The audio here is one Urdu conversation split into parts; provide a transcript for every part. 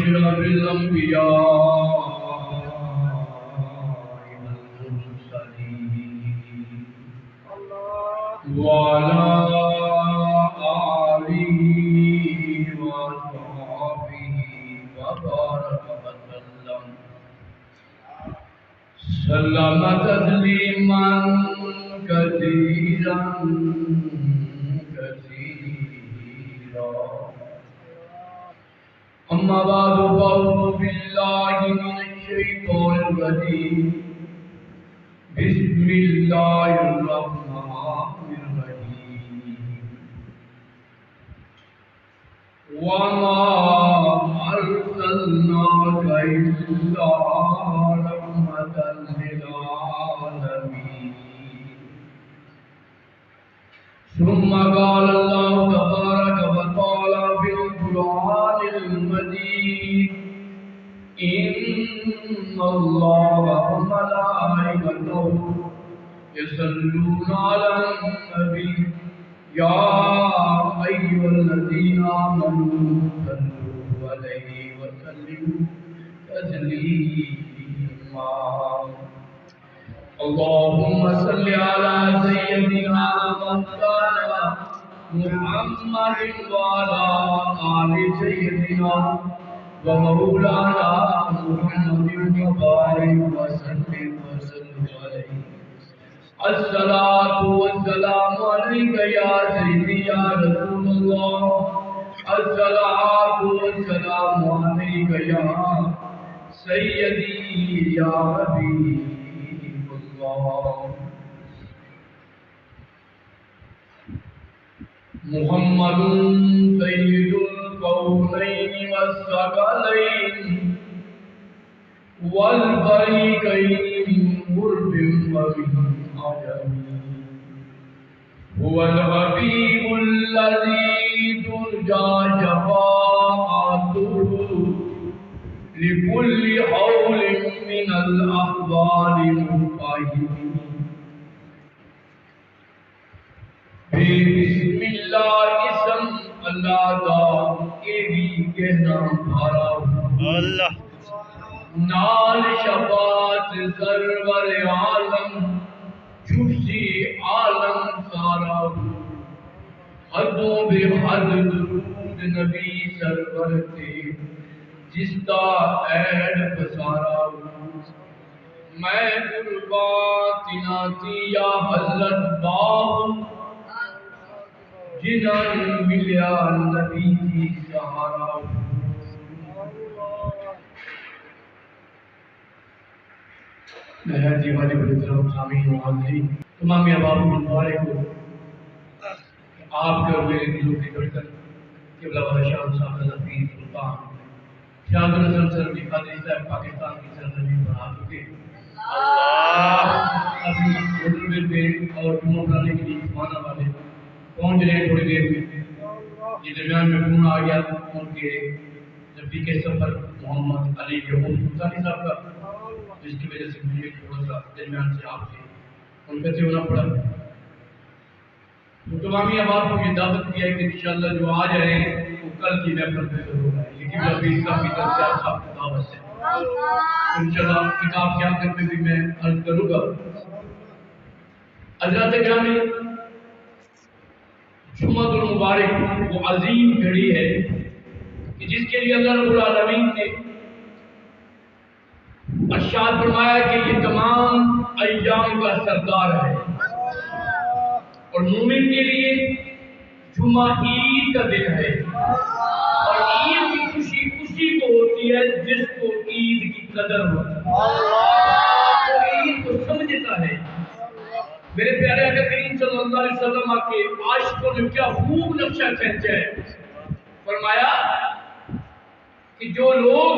أشرف الأنبياء والمرسلين وعلى آله وصحبه وبارك وسلم سلم تسليما كثيرا أما بعد فأعوذ بالله من الشيطان الرجيم بسم الله الرحمن الرحيم وما أرسلناك إلا رحمة للعالمين ثم قال الله تبارك وتعالى في القرآن المجيد إن الله وملائكته يصلون على النبي يا أيها الذين آمنوا صلوا عليه وسلموا تسليما اللهم صل على سيدنا مولانا محمد وعلى آل سيدنا ومولانا محمد وبارك وسلم عليه الصلاة والسلام عليك يا سيدي يا رسول الله الصلاة والسلام عليك يا سيدي يا حبيب الله محمد سيد الكونين والثقلين والفريقين من قرب ومن عجم هو الحبيب الذي ترجى شفاعته لكل حول من الأحوال مفاهيم بسم اللہ اسم اللہ دا کے بھی کہنا بھارا اللہ نال شفاعت سرور عالم چھوٹی عالم سارا حدوں بے حد درود نبی سرور تے جس دا ایڈ بسارا میں قربات ناتی یا حضرت باؤ جنہاں ملیا نبی کی سہارا نہایت واجب الاحترام سامعین و حاضرین تمام احباب مبارک کو آپ کے اور میرے دلوں کی دھڑکن قبلہ والا شاہ صاحب حفیظ سلطان شاہد الحسن سرمی قادری صاحب پاکستان کی سرزمین پر آ چکے ابھی ہوٹل پہ اور جمعہ پڑھانے کے لیے مانا والے پہنچ رہے ہیں تھوڑی دیر میں یہ درمیان میں فون آ گیا ان کے رفیق سفر محمد علی یعقوب سلطانی صاحب کا جس کی وجہ سے مجھے تھوڑا سا درمیان سے آپ سے منقطع ہونا پڑا تو تمامی احباب کو یہ دعوت دیا ہے کہ انشاءاللہ جو آج رہے ہیں وہ کل کی محفل میں ضرور آئے لیکن رفیق صاحب کی طرف سے آپ صاحب کی دعوت سے انشاءاللہ کتاب کیا کرنے بھی میں عرض کروں گا حضرات گرامی جمعۃ المبارک وہ عظیم گھڑی ہے کہ جس کے لیے اللہ رب العالمین نے ارشاد فرمایا کہ یہ تمام ایام کا سردار ہے اور مومن کے لیے جمعہ عید کا دن ہے اور عید کی خوشی اسی کو ہوتی ہے جس کو عید کی قدر ہوتی ہے وہ عید کو سمجھتا ہے میرے پیارے آقا کریم صلی اللہ علیہ وسلم کے عاشقوں نے کیا خوب نقشہ کھینچا ہے فرمایا کہ جو لوگ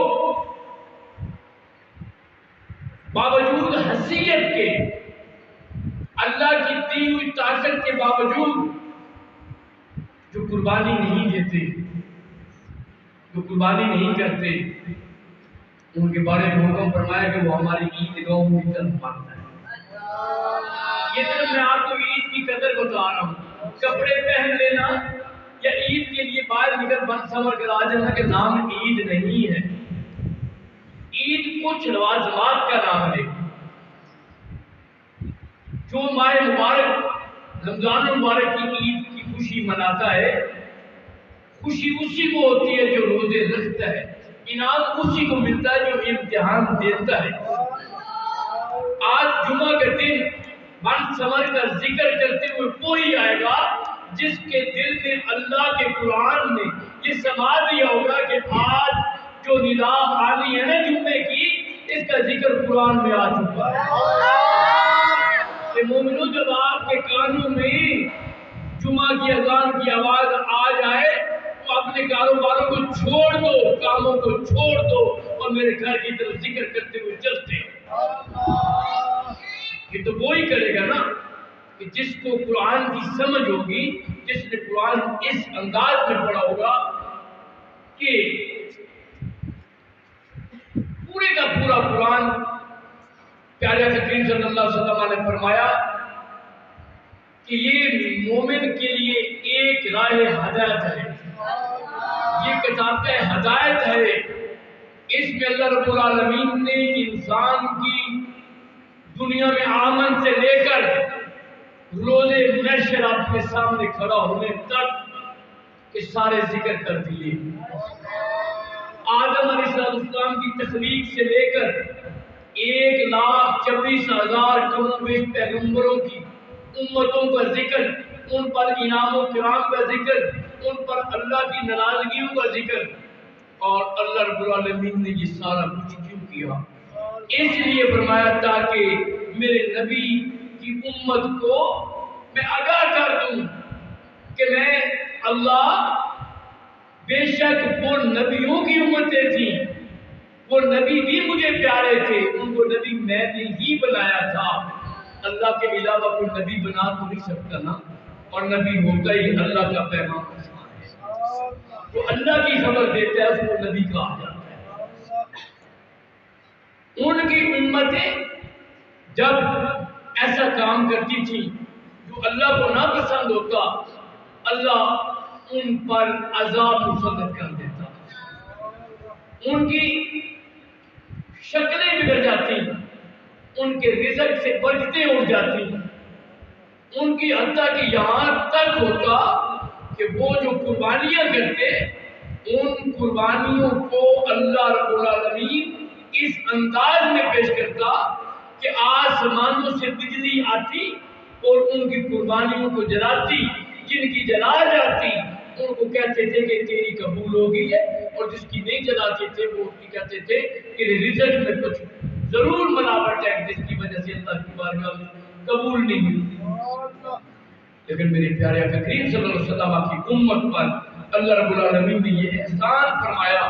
باوجود حیثیت کے اللہ کی دی ہوئی طاقت کے باوجود جو قربانی نہیں دیتے جو قربانی نہیں کرتے ان کے بارے میں حکم فرمایا کہ وہ ہماری عیدگاہوں کی طرف مانتا ہے یہ صرف میں آپ کو عید کی قدر بتا رہا ہوں کپڑے پہن لینا یا عید کے لیے باہر نکل بند سمر کر آ جانا کہ نام عید نہیں ہے کچھ لوازمات کا نام ہے۔ جو ماہ مبارک رمضان المبارک کی عید کی خوشی مناتا ہے، خوشی اسی کو ہوتی ہے جو روزے رکھتا ہے، انعام اسی کو ملتا ہے جو امتحان دیتا ہے۔ آج جمعہ کے دن من سمر کا ذکر کرتے ہوئے کوئی آئے گا جس کے دل میں اللہ کے قرآن نے یہ سما دیا ہوگا کہ آج جو ندا آنی ہے نا جمعے کی، اس کا ذکر قرآن میں آ چکا ہے کہ مومنو جب آپ کے کانوں میں جمعہ کی اذان کی آواز آ جائے تو اپنے کاروباروں کو چھوڑ دو، کاموں کو چھوڑ دو اور میرے گھر کی طرف ذکر کرتے ہوئے چلتے ہیں۔ یہ تو وہی کرے گا نا کہ جس کو قرآن کی سمجھ ہوگی، جس نے قرآن اس انداز میں پڑھا ہوگا کہ پورے کا پورا قرآن پیارے کریم صلی اللہ علیہ وسلم نے فرمایا کہ یہ مومن کے لیے ایک راہ ہدایت ہے، یہ کتاب ہدایت ہے۔ اس میں اللہ رب العالمین نے انسان کی دنیا میں آمن سے لے کر روز محشر اپنے سامنے کھڑا ہونے تک کے سارے ذکر کر دیے۔ آدم علیہ السلام کی تخلیق سے لے کر 1,24,000 کم و بیش پیغمبروں کی امتوں کا ذکر، ان پر انعام و کرام کا ذکر، ان پر اللہ کی ناراضگیوں کا ذکر، اور اللہ رب العالمین نے یہ سارا کچھ کیوں کیا؟ اس لیے فرمایا تاکہ میرے نبی کی امت کو میں آگاہ کر دوں کہ میں اللہ بے شک وہ نبیوں کی امتیں تھیں، وہ نبی بھی مجھے پیارے تھے، ان کو نبی میں نے ہی بنایا تھا۔ اللہ کے علاوہ کوئی نبی بنا تو نہیں سکتا نا، اور نبی ہوتا ہی اللہ کا پیغام ہے، تو اللہ کی خبر دیتا ہے اس کو نبی کہا جاتا ہے۔ ان کی امتیں جب ایسا کام کرتی تھی جو اللہ کو نہ پسند ہوتا، اللہ ان پر عذاب مسلط کر دیتا، ان کی شکلیں بگڑ جاتی، ان کے رزق سے برکتیں اڑ جاتی، ان کی حتیٰ کہ یہاں تک ہوتا کہ وہ جو قربانیاں کرتے، ان قربانیوں کو اللہ رب العالمین اس انداز میں پیش کرتا کہ آسمانوں سے بجلی آتی اور ان کی قربانیوں کو جلاتی، جن کی جلا جاتی ان کو کہتے تھے کہ تیری قبول ہو گئی ہے، اور جس کی نہیں جلاتے تھے وہ اس کی کہتے تھے کہ رزق میں کچھ ضرور ملاوٹ ہے جس کی وجہ سے اللہ کی بارگاہ میں قبول نہیں ہوئی۔ لیکن میرے پیارے آقا کریم صلی اللہ علیہ وسلم کی امت پر اللہ رب العالمین نے یہ احسان فرمایا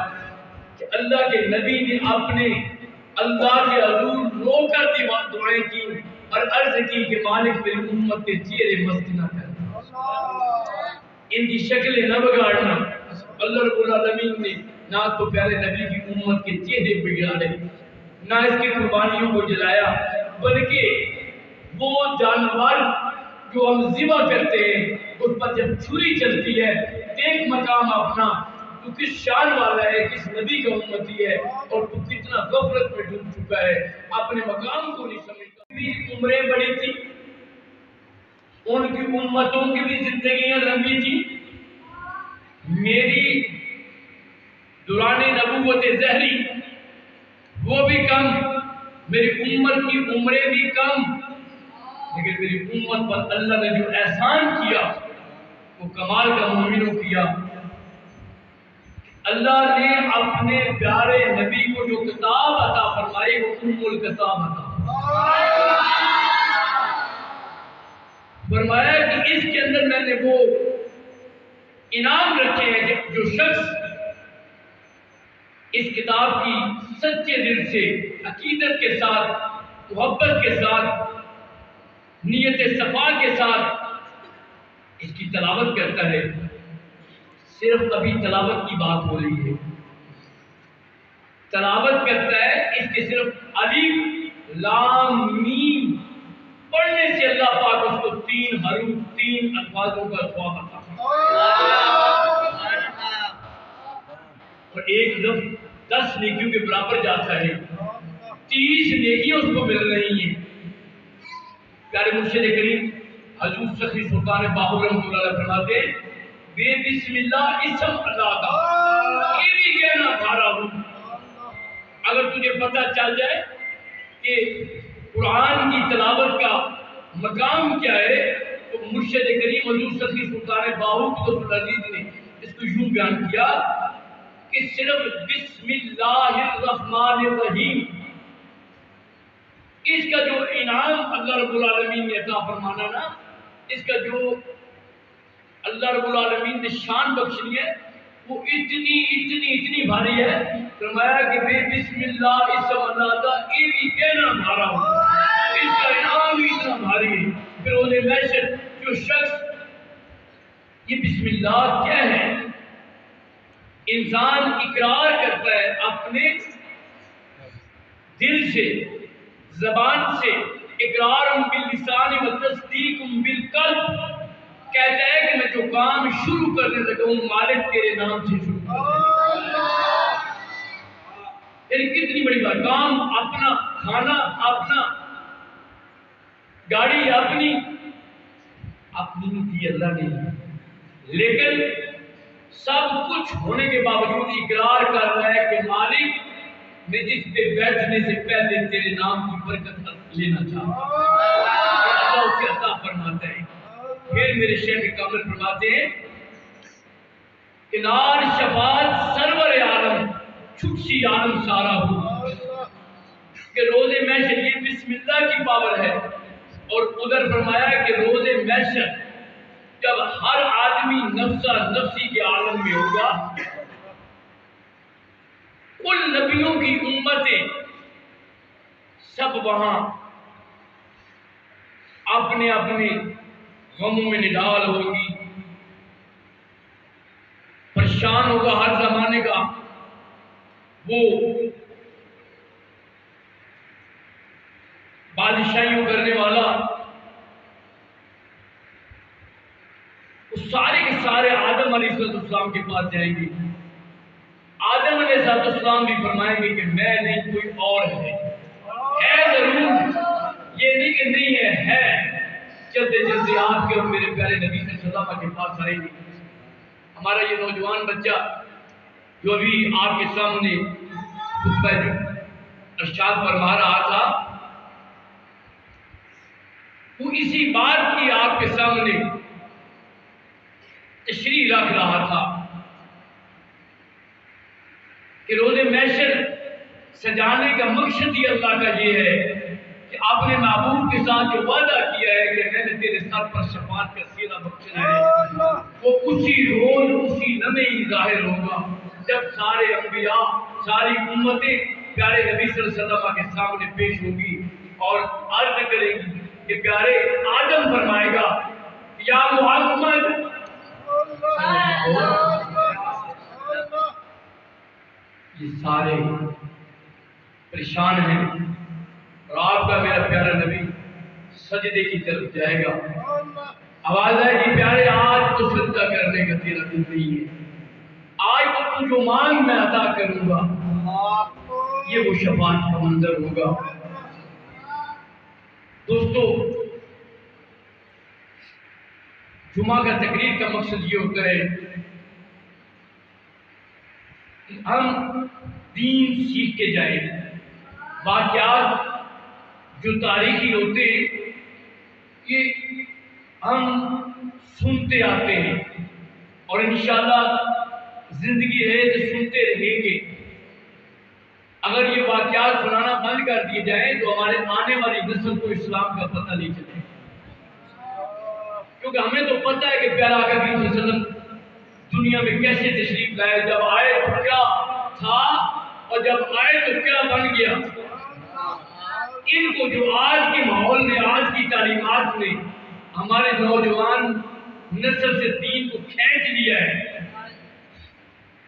کہ اللہ کے نبی نے اپنے اللہ کے حضور رو کر دعائیں کی اور عرض کی کہ مالک میری امت کے چہرے مست نہ کر، ان کی شکلیں نہ بگاڑنا۔ اللہ رب العالمین نے نہ تو پیارے نبی کی امت کے چہرے بگاڑے، نہ اس کی قربانیوں کو جلایا، بلکہ وہ جانور جو ہم ذبح کرتے ہیں اس پر جب چھری چلتی ہے، دیکھ مقام اپنا تو کس شان والا ہے، کس نبی کا امتی ہے، اور تو کتنا غفلت میں ڈوب چکا ہے، اپنے مقام کو نہیں سمجھتا۔ عمریں بڑی تھی، ان کی امتوں کی بھی زندگیاں لمبی تھی، میری دوران نبوت ظہری وہ بھی کم، میری امت کی عمریں بھی کم، لیکن میری امت پر اللہ نے جو احسان کیا وہ کمال کا مومنوں کیا۔ اللہ نے اپنے پیارے نبی کو جو کتاب عطا فرمائی وہ ام الکتاب عطا فرمایا کہ اس کے اندر میں نے وہ انعام رکھے ہیں کہ جو شخص اس کتاب کی سچے دل سے، عقیدت کے ساتھ، محبت کے ساتھ، نیت صفا کے ساتھ اس کی تلاوت کرتا ہے۔ صرف ابھی تلاوت کی بات ہو رہی ہے، تلاوت کرتا ہے، اس کے صرف الف لام میم پڑھنے سے اللہ پاک اس کو 3 حروف 3 الفاظوں کا ثواب عطا کرتا ہے، اور ایک لفظ 10 نیکیوں کے برابر جاتا ہے۔ 30 نیکیاں اس کو مل رہی ہیں۔ پیارے مرشد کریم حضور سخی سلطان باہو رحمۃ اللہ علیہ فرماتے ہیں بے بسم اللہ اسم اللہ کا یہ بھی کہنا بھارا ہوں۔ اگر تجھے پتہ چل جائے کہ قرآن کی تلاوت کا مقام کیا ہے تو مرشد کریم حضور سخی سلطان باہو قدس العزیز نے اس کو یوں بیان کیا کہ صرف بسم اللہ الرحمن الرحیم اس کا جو انعام اللہ رب العالمین نے عطا فرمانا نا، اس کا جو اللہ رب العالمین نے شان بخشنی ہے وہ اتنی بھاری ہے۔ فرمایا کہ بے بسم اللہ اسم اللہ کا یہ بھی کہنا بھارا ہو، اس کا انعام بھی اتنا بھاری ہے۔ پھر انہیں محشر جو شخص یہ بسم اللہ کیا ہے، انسان اقرار کرتا ہے اپنے دل سے، زبان سے، اقرار باللسان و تصدیق بالقلب، کہتا ہے کہ میں جو کام شروع کرنے لگا ہوں مالک تیرے نام سے شروع کرنے، یعنی کتنی بڑی بات، کام اپنا، کھانا اپنا، گاڑی اپنی دی اللہ نے، لیکن سب کچھ ہونے کے باوجود اقرار کر رہا ہے کہ مالک میں اس پہ بیٹھنے سے پہلے تیرے نام کی برکت لینا چاہتا ہوں۔ اللہ اسے عطا فرماتا ہے۔ پھر میرے شیخ کامل فرماتے ہیں کہ نار شفاعت سرور عالم چھٹسی عالم سارا ہو، کہ روز محشر یہ بسم اللہ کی پاور ہے۔ اور ادھر فرمایا کہ روز محشر جب ہر آدمی نفسہ نفسی کے عالم میں ہوگا، کل نبیوں کی امتیں سب وہاں اپنے اپنے غموں میں نڈال ہوگی، پریشان ہوگا ہر زمانے کا وہ بادشاہیوں کرنے والا، وہ سارے کے سارے آدم علیہ السلام کے پاس جائیں گے۔ آدم علیہ السلام بھی فرمائیں گے کہ میں نہیں، کوئی اور ہے ضرور، یہ نہیں کہ نہیں ہے۔ چلتے چلتے آپ کے اور میرے پیارے نبی صلی اللہ علیہ وسلم کے پاس آئیں گے۔ ہمارا یہ نوجوان بچہ جو ابھی آپ کے سامنے خطبہ ارشاد فرما رہا تھا، وہ اسی بات کی آپ کے سامنے تشریح رکھ رہا تھا کہ روز محشر سجانے کا مقصد ہی اللہ کا یہ ہے کہ آپ نے محبوب کے ساتھ جو وعدہ کیا ہے کہ میں نے تیرے سر پر شفاعت کا سیرا بخشنا ہے، وہ اسی روز اسی لمحے ہی ظاہر ہوگا جب سارے انبیاء، ساری امتیں پیارے نبی صلی اللہ علیہ وسلم کے سامنے پیش ہوگی اور عرض کریں گی کہ پیارے آدم فرمائے گا یا محمد یہ سارے پریشان ہیں اور آپ کا میرا پیارا نبی سجدے کی طرف جائے گا، آواز آئے گی پیارے آج تو سجدہ کرنے کا تیرا دل نہیں ہے، آج تو جو مانگ میں عطا کروں گا، یہ وہ شفاعت کا منظر ہوگا۔ دوستو، جمعہ کا تقریر کا مقصد یہ ہوتا ہے کہ ہم دین سیکھ کے جائیں، واقعات جو تاریخی ہوتے ہیں یہ ہم سنتے آتے ہیں اور انشاءاللہ زندگی ہے تو سنتے رہیں گے۔ اگر یہ واقعات سنانا بند کر دیے جائیں تو ہمارے آنے والی نسل کو اسلام کا پتہ نہیں چلے، کیونکہ ہمیں تو پتہ ہے کہ پیارا آقا کریم صلی اللہ علیہ وسلم دنیا میں کیسے تشریف لائے، جب آئے تو کیا تھا اور جب آئے تو کیا بن گیا۔ ان کو جو آج کے ماحول نے، آج کی تعلیمات نے ہمارے نوجوان نسل سے دین کو کھینچ لیا ہے،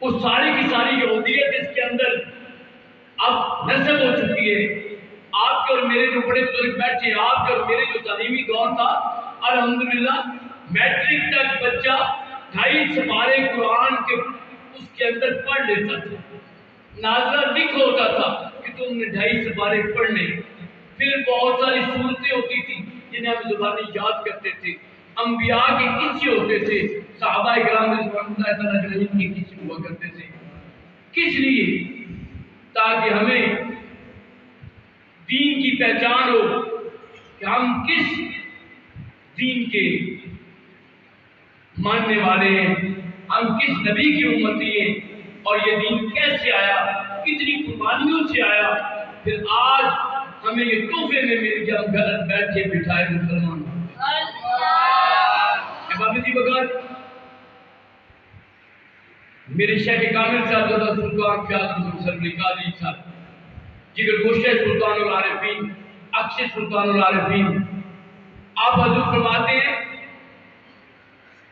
وہ ساری کی ساری یہودیت اس کے اندر اب نصب ہو چکی ہے۔ آپ کے اور میرے جو بڑے بزرگ بیٹھے، آپ کے اور میرے جو تعلیمی دور تھا، الحمدللہ میٹرک تک بچہ 2.5 سپارے قرآن کے اس کے اندر پڑھ لیتا تھا، نازلہ لکھ ہوتا تھا، کہ تم نے 2.5 سپارے پڑھنے. پھر بہت ساری صورتیں ہوتی تھیں جنہیں ہم زبانی یاد کرتے تھے. انبیاء کے قصے ہوتے تھے, صحابہ کرام رضوان اللہ تعالیٰ علیہم کے قصے ہوا کرتے تھے. کس لیے؟ تاکہ ہمیں دین کی پہچان ہو کہ ہم کس دین کے ماننے والے ہیں, ہم کس نبی کی امتی ہیں, اور یہ دین کیسے آیا, کتنی قربانیوں سے آیا. پھر آج ہمیں یہ تحفے میں مل گیا, ہم گھر بیٹھے بٹھائے مسلمان. ابابتی بغیر میرے شیخ کامل صاحب زادہ سلطان فیاض سربری قادری صاحب, جگر گوشہ سلطان العارفین, اکش سلطان العارفین, آپ حضور فرماتے ہیں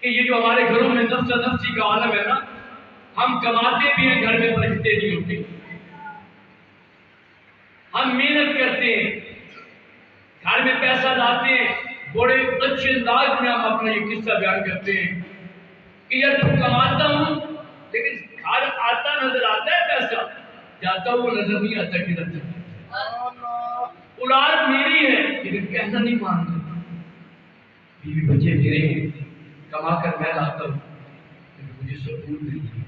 کہ یہ جو ہمارے گھروں میں نفس نفسی کا عالم ہے نا, ہم کماتے بھی ہیں, گھر میں برکتیں نہیں ہوتی. ہم محنت کرتے ہیں, گھر میں پیسہ لاتے ہیں, بڑے اچھے انداز میں ہم اپنا یہ قصہ بیان کرتے ہیں کہ یار تو کماتا ہوں لیکن گھر آتا نظر آتا ہے, پیسہ جاتا وہ نظر نہیں آتا کدھر تک. اولاد میری ہے لیکن کہنا نہیں مانتا, بیوی بچے میرے ہیں, کما کر میں لاتا ہوں لیکن مجھے سکون نہیں ہے.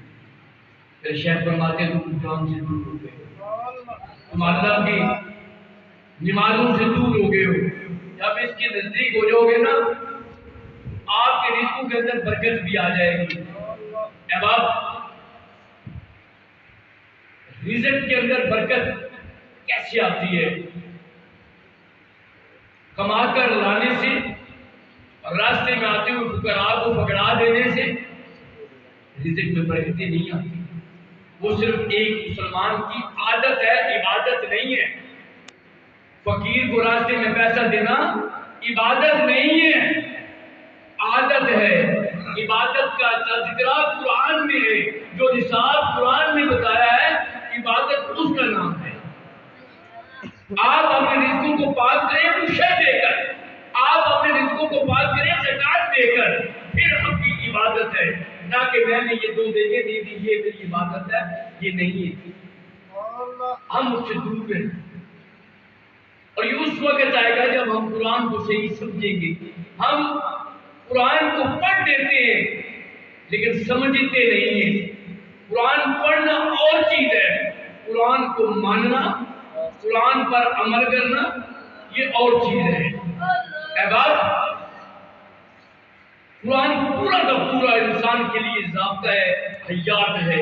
پھر شیخ فرماتے ہیں تم جان سے دور ہو گئے, تم اللہ کی نمازوں سے دور ہو گئے ہو. جب اس کے نزدیک ہو جاؤ گے نا, آپ کے رزقوں کے اندر برکت بھی آ جائے گی. احباب, رزق کے اندر برکت کیسے آتی ہے؟ کما کر لانے سے اور راستے میں آتے ہوئے فقراء کو پکڑا دینے سے رزق میں برکتیں نہیں آتی. وہ صرف ایک مسلمان کی عادت ہے, عبادت نہیں ہے. فقیر کو راستے میں پیسہ دینا عبادت نہیں ہے, عادت ہے. عبادت کا تذکرہ قرآن میں ہے, جو نصاب قرآن میں بتایا ہے, عبادت اس کا نام ہے. آپ اپنے رزقوں کو پاک کریں عشر دے کر, آپ اپنے رزقوں کو پاک کریں زکات دے کر, پھر آپ کی عبادت ہے. نہ کہ میں نے یہ 2 دینے دے دی یہ میری عبادت ہے, یہ نہیں ہے. ہم اس سے دور ہیں, اور یہ اس وقت آئے گا جب ہم قرآن کو صحیح سمجھیں گے. ہم قرآن کو پڑھ دیتے ہیں لیکن سمجھتے نہیں ہیں. قرآن پڑھنا اور چیز ہے, قرآن کو ماننا, قرآن پر عمل کرنا یہ اور چیز ہے. احباب, قرآن پورا کا پورا انسان کے لیے ضابطہ ہے, حیات ہے.